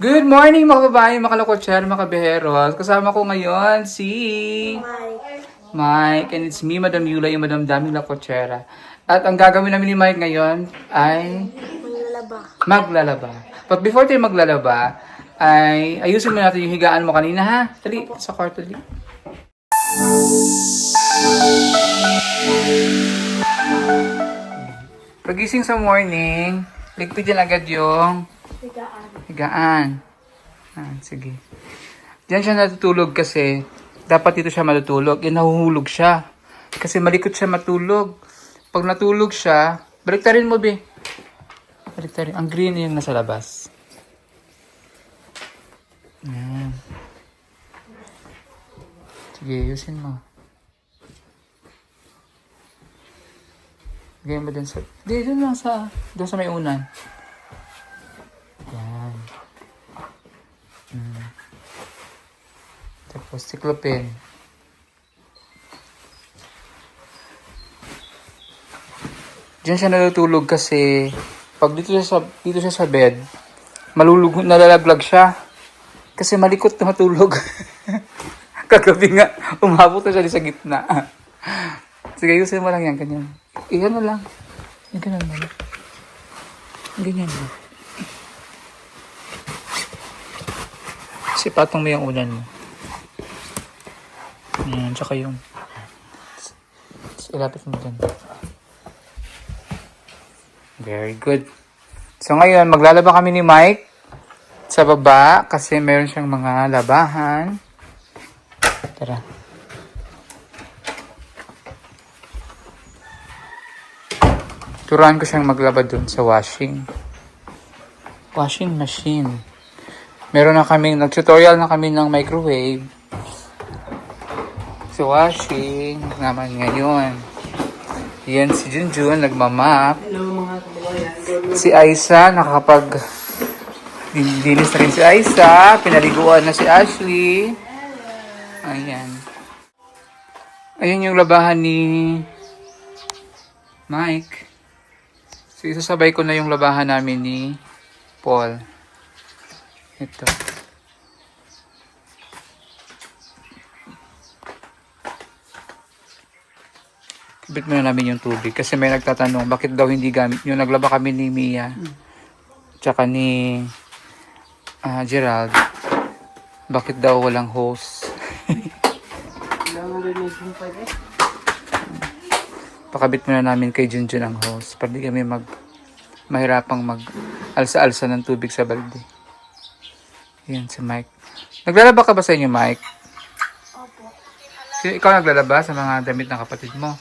Good morning mga babae, mga kalokotsyar, mga kabeheros. Kasama ko ngayon si Mike. And it's me, Madam Yula, yung Madam Daming Lakotsyera. At ang gagawin namin ni Mike ngayon ay maglalaba. But before tayo maglalaba, ay ayusin mo natin yung higaan mo kanina ha. Dali, sa kwarto dali. Pagising sa morning, ligpitin agad yung higaan. Sige. Diyan siya natutulog kasi dapat dito siya matutulog. Nahuhulog siya. Kasi malikot siya matulog. Pag natulog siya, baliktarin mo, be. Baliktarin. Ang green yung nasa labas. Yan. Sige, ayusin mo. Ganyan ba dun sa... Di, dun lang sa... Dun sa may unan. Yan. Tapos tiklopin. Diyan siya natutulog kasi pag dito siya sa bed, nalalaglag siya. Kasi malikot na matulog. Kagabi nga, umabot na siya sa gitna. Sige, ayusin mo lang yan, ganyan. Iyan mo lang. Ganyan mo lang. Ganyan mo. Sipatong mo yung unan mo. Ayan, tsaka yung... Ilapit mo dyan. Very good. So ngayon, maglalaba kami ni Mike sa baba kasi meron siyang mga labahan. Tara. Turuan ko siyang maglaba dun sa washing machine. Meron na kaming, nag-tutorial na kami ng microwave. Sa washing naman ngayon. Yan si Junjun, nagmamap. Hello mga kababayan. Si Aisa, nakakapag dinis na rin si Aisa. Pinaliguan na si Ashley. Ayan. Ayan yung labahan ni Mike. So, isasabay ko na yung labahan namin ni Paul. Ito. Kabit muna namin yung tubig. Kasi may nagtatanong, bakit daw hindi gamit? Yung naglaba kami ni Mia. Tsaka ni Gerald. Bakit daw walang hose? Pakabit muna namin kay Junjun ang hose. Para di kami mahirapang mag-alsa-alsa ng tubig sa balde. Yan si Mike. Naglalaba ka ba sa inyo, Mike? Opo. Ikaw naglalaba sa mga damit ng kapatid mo?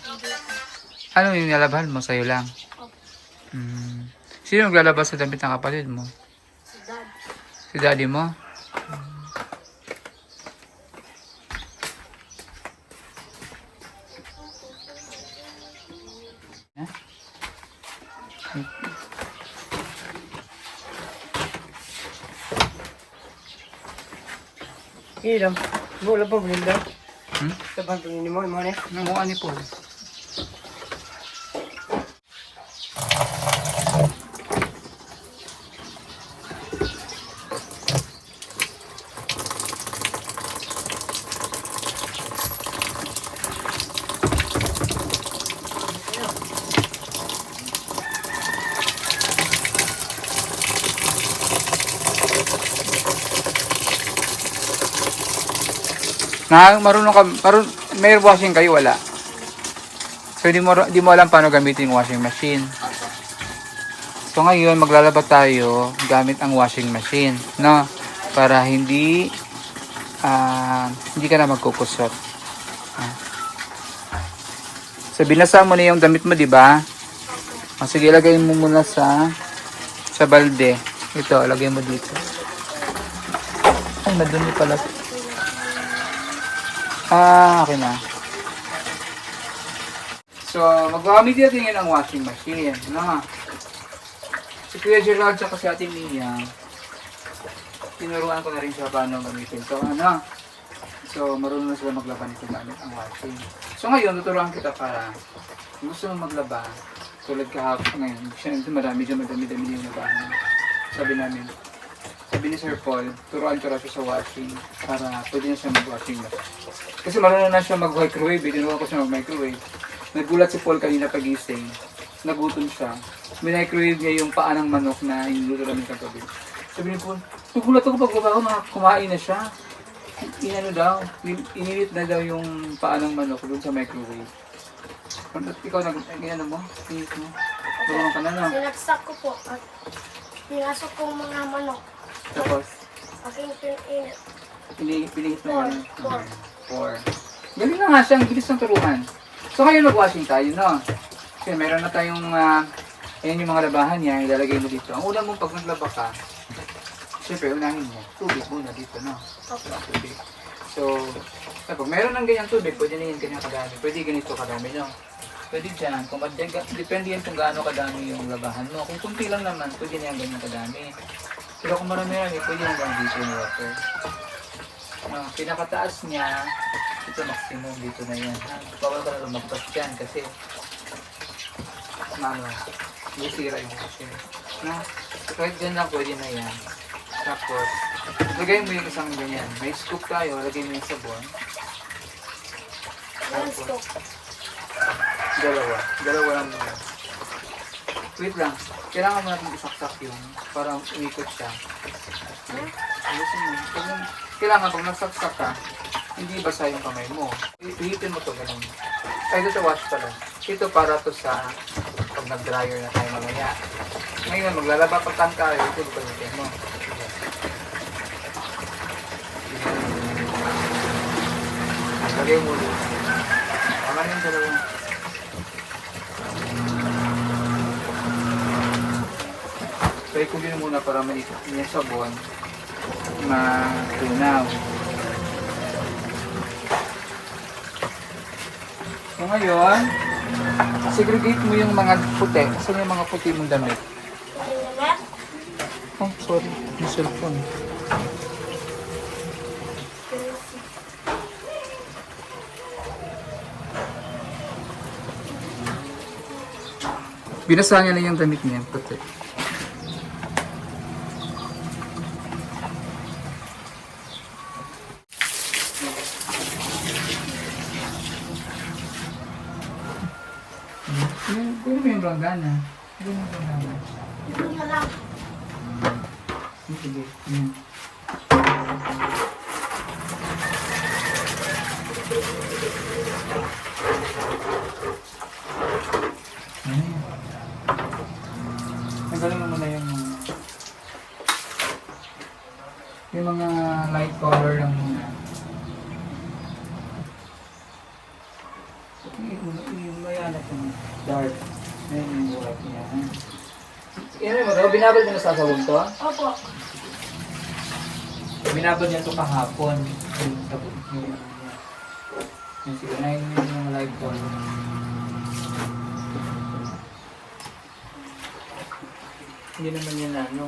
Ano yung nilalabahan mo? Sa'yo lang? Opo. Sino naglalaba sa damit ng kapatid mo? Si Dad. Si daddy mo? Ilam. Bola pa benda. Hmm? Sabang tingin mo ne. Namuha ni Paul. Marunong ka, may washing kayo, wala? So, di mo alam paano gamitin yung washing machine. So, ngayon, maglalaba tayo gamit ang washing machine, no? Para hindi ka na magkukusot. So, binasa mo na yung damit mo, di ba? Sige, lagay mo muna sa balde. Ito, lagay mo dito. Ay, madumi pala. Okay na. So, magagamit natin ngayon ang washing machine. No? Si Kuya Gerald at si Ate Mia, tinuruan ko na rin siya paano gamitin ito. Ano? So, marunong na sila maglaba nito gamit ang washing. So, ngayon, tuturuan kita para gusto mong maglaba. Tulad kahapon ngayon. Siyempre, medyo madami-dami yung labahan. Sabi namin, sabi ni Sir Paul, turuan ko raw siya sa washing para pwede na siya mag-washing machine. Kasi marunong na siya mag-microwave, tinuruan ko siya mag-microwave. Nagulat si Paul kanina pagising, nagutom siya. Minicrowave niya yung paa ng manok na hinuluto namin kagabi. Sabi ni Paul, nagulat ako pag baba ko, kumain na siya. Inano daw, inilit na daw yung paa ng manok doon sa microwave. Ikaw nag-ano mo? Init mo? Tulungan ka na, no? Sinaksak ko po at pinasok ko mga manok. Tapos, Aking pinit. pinihit mo yun. Four. 4. Galing na nga siya, ang bilis ng turuan. So ngayon mag-washing tayo, no? Kasi meron na tayong, ayan yung mga labahan niya, ilalagay mo dito. Ang una mong pag naglaba ka, siyempre unahin mo, tubig muna dito, no? Tubig. So, pag meron ng ganyang tubig, pwede na yan kanyang kadami. Pwede ganito kadami, no? Pwede dyan. Depende yan kung gaano kadami yung labahan mo. Kung kunti lang naman, pwede na yan ganyan kadami. Pero kung marami-rami, pwede na ganyan dito yung water. No, pinakataas niya, ito maximum dito na yan. Bawal ka na lumagpas dyan kasi sira yung machine. No? So, kahit dyan lang pwede na yan. Tapos, lagay mo yung isang ganyan. May scoop tayo, lagay mo yung sabon. One scoop. Dalawa lang muna. Wait lang, kailangan mo natin isaksak yung para umikot siya. Ayusin mo. Kailangan pag nagsaksak ka, hindi basa yung kamay mo. Ihitin mo to ganun. Ay, ito wash pala. Ito para to sa pag nag-dryer na tayo mamaya. Ngayon, maglalaba pag tangka, ito lupalutin mo. Lagay mo ulit. Tama na yung dalawa. Try ko din muna para maikot niya sabon matunaw. So ngayon, segregate mo yung mga puti. Saan yung mga puti mong damit? Oh, sorry. Yung cellphone. Binasa niya na yung damit niya, puti. Kunin mo yung langgana. Kunin mo yung langgana. Ito na lang. Sige. Yan. Nagaling mo muna yung mga light color lang muna. Yung mayanap yung dark. Ayan yung white niya. Yan mo daw, binabal mo na sa sabon to? Opo. Binabal niya ito kahapon. Yung sabon niya. Yung sigurahin niya yung mga light color. Hindi naman yan ano.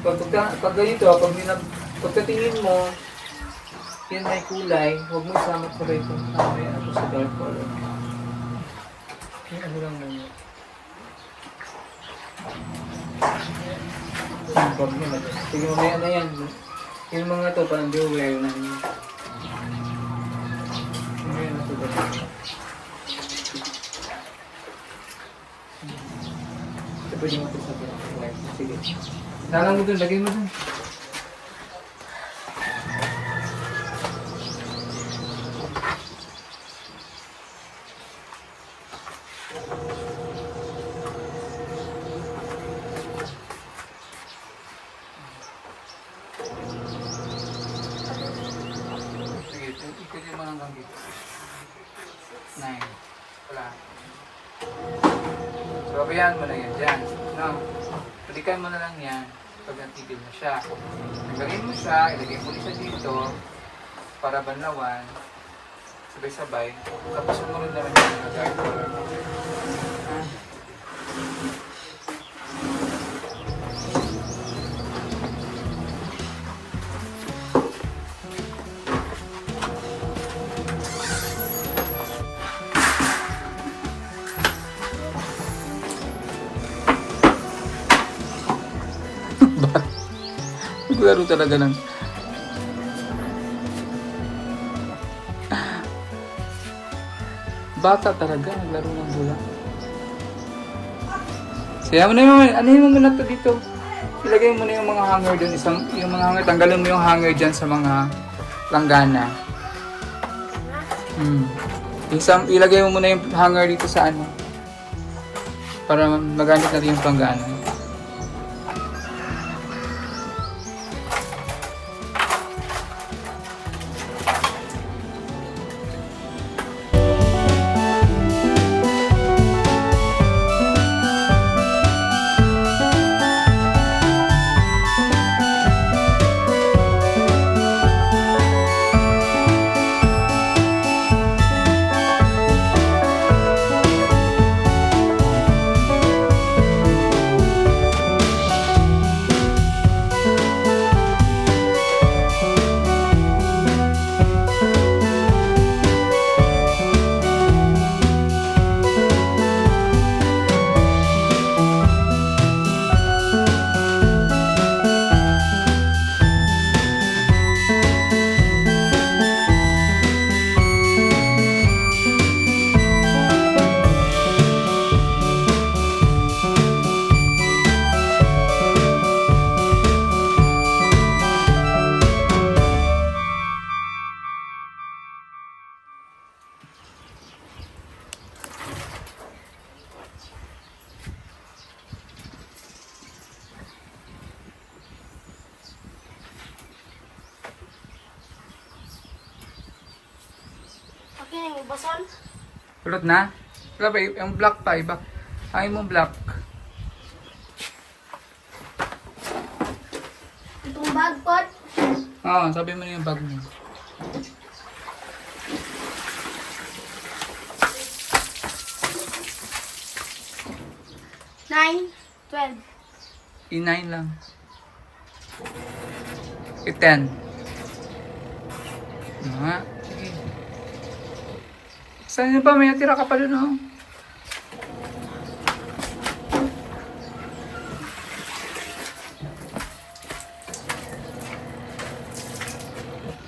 Pag ganito, pagkatingin mo, yan may kulay, huwag mo isama ko rin kung may ano sa dark color. Yan ano lang muna. Huwag nyo na. Sige mo na yan. Yung mga to, parang beware na yun. Yan na ito ba? Ito pwede mo ito sabihin. Sige. Dalang mo dun, lagay mo dun. Sige, ikot yung mga hanggang dito. 9. Wala. So, abayaan mo na yan dyan. No? Palikan mo na lang yan pag natigil na siya. Tanggalin mo siya, ilagay mo ulit siya dito para banlawan. Sabay-sabay. Tapos sumunod naman yung mga dark color mo. Ha? Naglaro talaga ng... Bata talaga, naglaro ng bola. Siya mo na yung, ano yung muna to dito? Ilagay mo na yung mga hanger dun, yung mga hanger, tanggalin mo yung hanger dyan sa mga langgana. Ilagay mo muna yung hanger dito sa ano. Para magamit natin yung planggana. Okay na yung bason. Kulot na? Wala pa, yung black pa, iba. Ayaw mo black. Itong bag pot. Oo, sabi mo na yung bag mo. Nine, 12. I9 lang. I10. Nga. Sige. Saan yun pa? May natira ka pa dun, oh.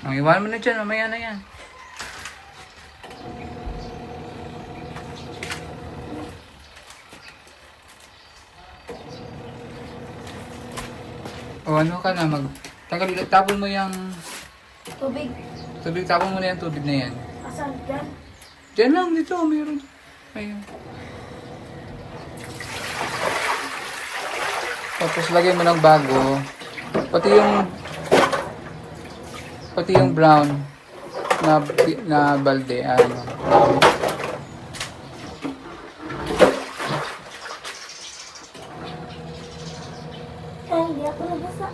Ang iwan mo na dyan, mamaya na yan. O ano ka na, tapon mo yung Tubig. tubig, tapon mo na yung tubig na yan. Asan dyan? Diyan lang, dito, mayroon. Ayun. Tapos lagay mo ng bago. Pati yung brown na balde, ano. Ay, hindi ako nabasa.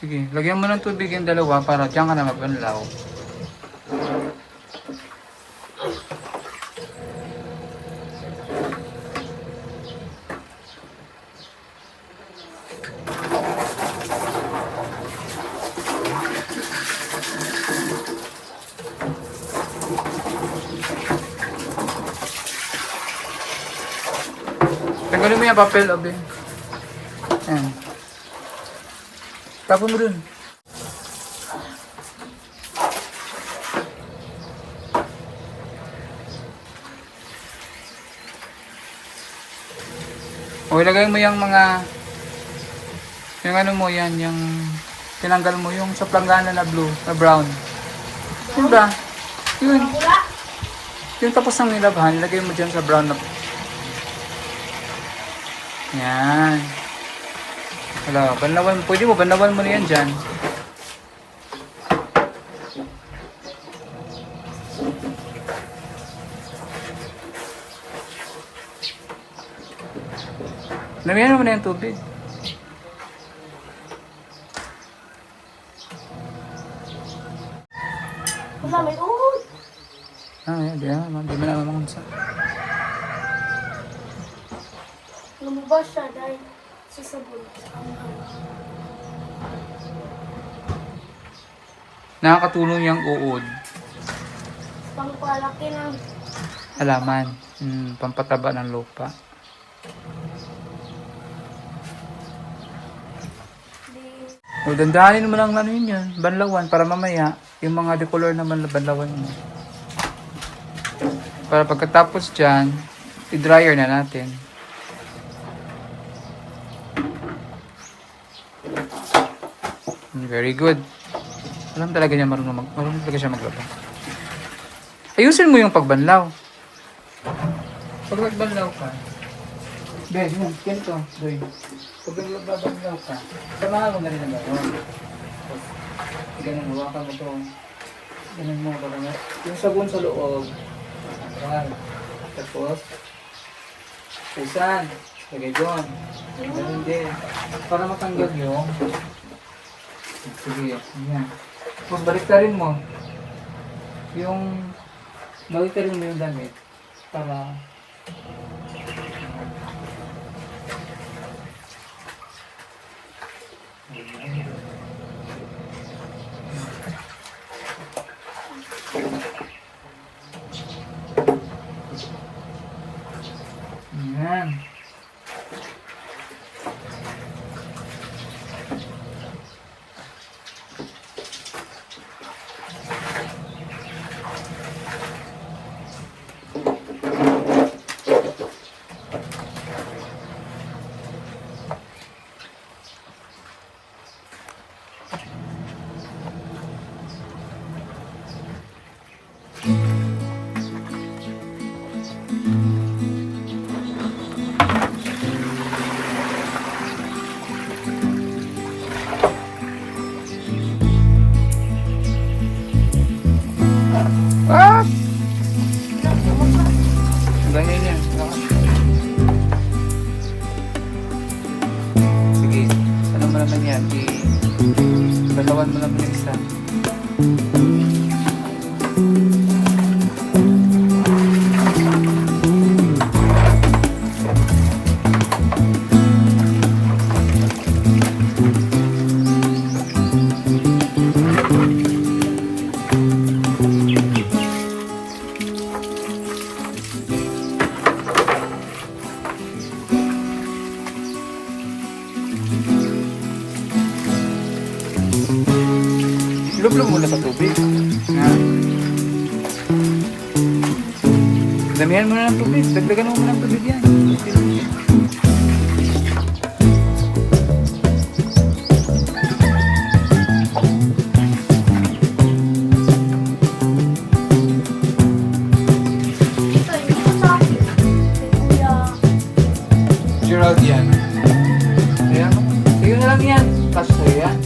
Sige, lagyan mo ng tubig yung dalawa para diyan ka na magpanlaw. Tanggalin mo yung papel, Obe. Ayan. Tapon mo dun. O, ilagay mo yung mga... Yung ano mo yan, yung... Tinanggal mo yung sa planggana na blue, na brown. Yun ba? Yun. Wala. Yung tapos ng nilabahan, ilagay mo dyan sa brown na... Yan. Wala, banlawan. Pwede mo, banlawan mo na yan dyan. Lamihan mo na yung tubig. Wala, may uhod. Di mo na mamangunsa. Lumabas siya dahil sa sabon. Nakakatulong yung uod. Pangpalaki ng Halaman. Pampataba ng lupa. hindi O, dandahanin mo lang ano yun yan, banlawan, para mamaya, yung mga decolor naman banlawan mo. Para pagkatapos dyan, i-dryer na natin. Very good. Alam talaga niya marunong talaga siya maglaba. Ayusin mo yung pagbanlaw. Pag nagbanlaw ka, Ben, yun, ganito, doy. Pag nagbanlaw ka, samahan mo na rin ang gano'n. Ganun, hawakan mo to. Ganun mo, parang yung sabon sa loob. Ayan. Tapos, pusan. Lagay doon. Ganun din. Para matanggal yung sige, yan. Tapos baliktarin mo. Baliktarin mo yung damit. Para yan. Ah! Ganyan yan. Sige, ano mo naman yan? Balawan mo naman yung isa. Ilublob muna sa tubig. Yan. Damihan mo na ng tubig. Dagdagan mo muna ng tubig yan. Ito, hindi ko sa akin. Kay Kuya. Gerald yan. Ayan. Sige na lang yan. Kasi sa'yo yan.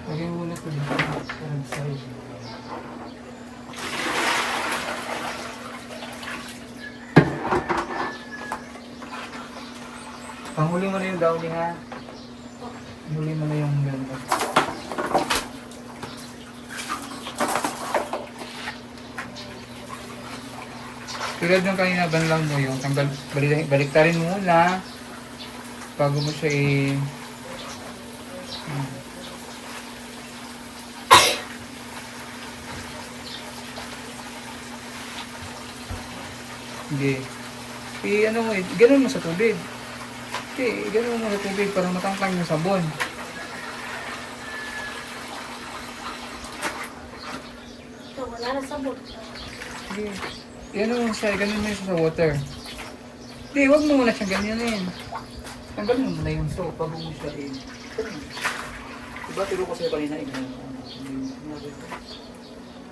Lagyan mo muna ito dito. Parang sa'yo. Panghuli mo na yung downy ha. Huli mo na yung ganda. Tulad ng kanina banlaw mo yung tanggal, baliktarin mo muna bago mo siya Hindi. Ano mo ganun mo sa tubig. Hindi, ganun mo sa tubig para matangkang yung sabon. Ito, wala na sabon. Sige. Ano mo siya, ganun mo siya sa water. Hindi, huwag mo muna siyang ganyanin. Tanggalin mo muna yung soap bago mo siya Diba, tiro ko sa'yo kanina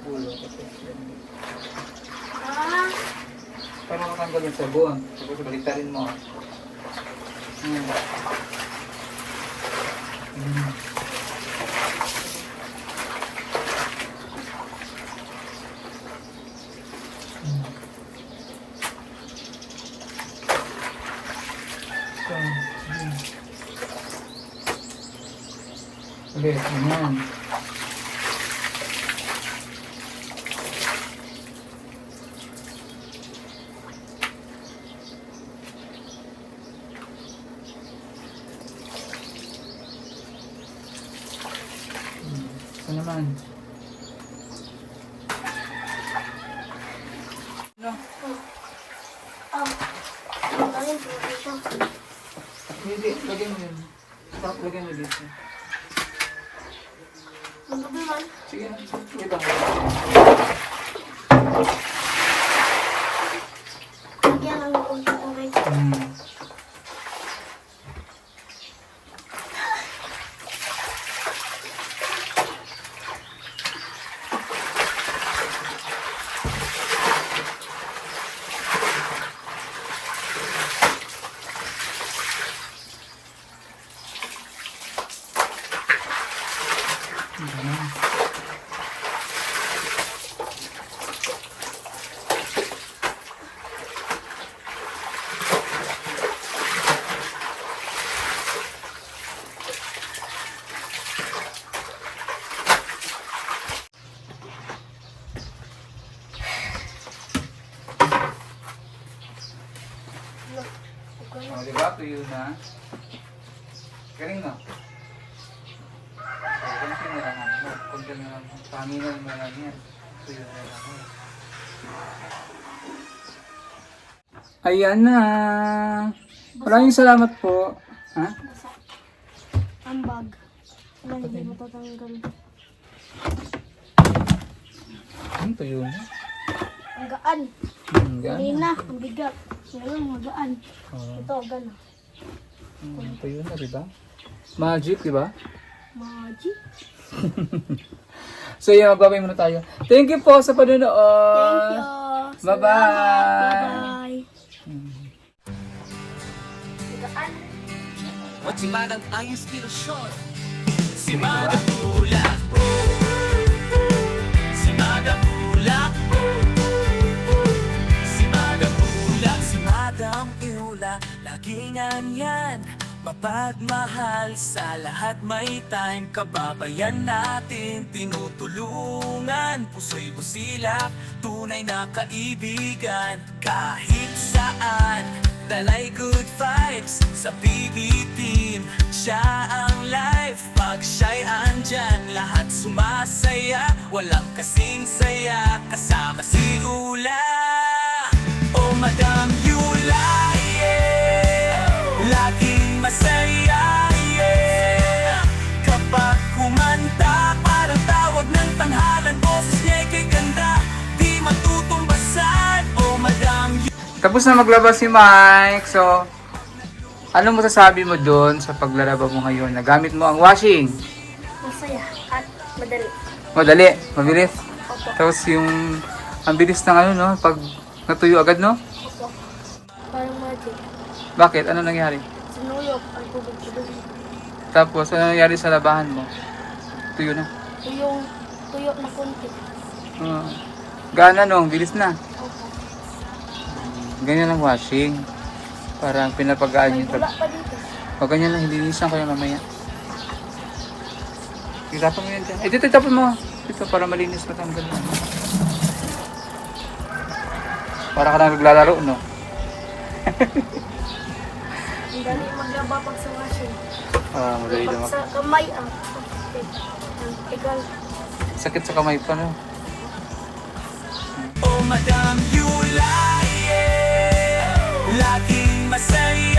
ulo. Ah, Para matanggal yung sabon. Tapos baliktarin mo. Ulit, ganyan. Ito naman. Ano? ayun po dito. Hindi, lagyan mo yun. Stop, lagyan mo dito. Ang gabi man. Sige, sige ba? Lagyan lang yung konti tubig. Oh, diba? Tuyo na. Galing na. So, kunti na lang ako. Kunti na lang. Panginan mo lang yan. Tuyo na lang ako. Ayan na. Maraming salamat po. Ha? Basa. Ang bag. Wala, hindi matatanggal. Tuyo na. Ang gaan. Gaan Hindi na. na. Ang bigat. Ngayon, magaan. Oh, Ito, gano'n. tuyo na, diba? Magic, diba? Magic. So, yan. Magbabay muna tayo. Thank you po sa panonood. Thank you. Bye-bye. Bye-bye. Gaan. Matimanang ang inspirasyon. Si Mada Pula. Si Mada Pula. Si Mada Pula. Si Madam Iula. Laging anyan. Mapagmahal sa lahat, may time. Kababayan natin tinutulungan. Puso'y busilak, tunay na kaibigan. Kahit saan, dalay good vibes sa PB team. Siya ang life, pag siya'y andyan. Lahat sumasaya, walang kasing saya. Kasama si Ula, oh Madam Yula, yeah. Laging masaya, yeah. Kapag kumanta, parang tawag ng tanghalan. Boses niya'y kay ganda, di matutumbasan, oh Madam Yula. Tapos na maglaba si Mike. So, ano masasabi mo doon sa paglalaba mo ngayon? Nagamit mo ang washing. Masaya at madali. Madali, mabilis. Opo. Tapos yung ang bilis ng ano, no? Pag natuyo agad, no? Opo. Parang magic. Bakit? Ano nangyari? Sinuyok ang tubig-tubig. Tapos, ano nangyari sa labahan mo? tuyo na. Tuyo na konti. Gana no, bilis na. Opo. Ganyan lang washing. Parang pinapagaan May yung bula pa dito. O ganyan lang, hilinisan ko yan mamaya. Itapon mo yan dyan. Eh, dito itapon mo. Dito, para malinis matanggal. Para ka lang naglalaro, no? Ang dali maglaba pag sa washing. Madali Pag lang. sa kamay, ang egal. Sakit sa kamay pa, no? Oh, Madam Yula, yeah. Laging masaya